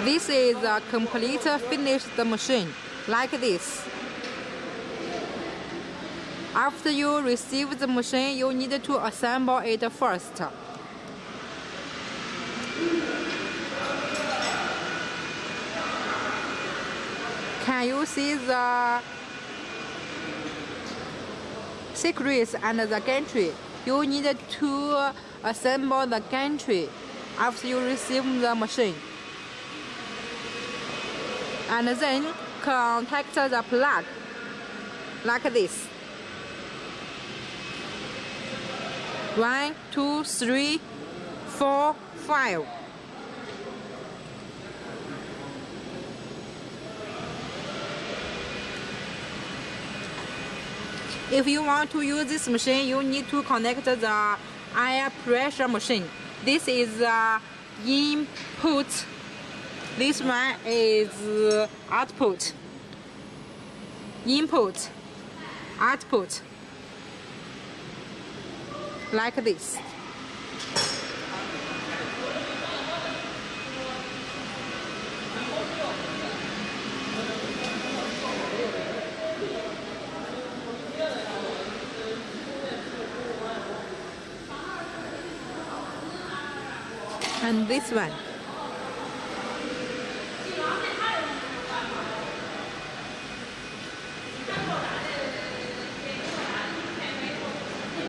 This is a complete finished machine, like this. After you receive the machine, you need to assemble it first. Can you see the secrets and the gantry? You need to assemble the gantry after you receive the machine. And then contact the plug like this. 1, 2, 3, 4, 5. If you want to use this machine, you need to connect the air pressure machine. This is the input. This one is output. Input, output. Like this. And this one.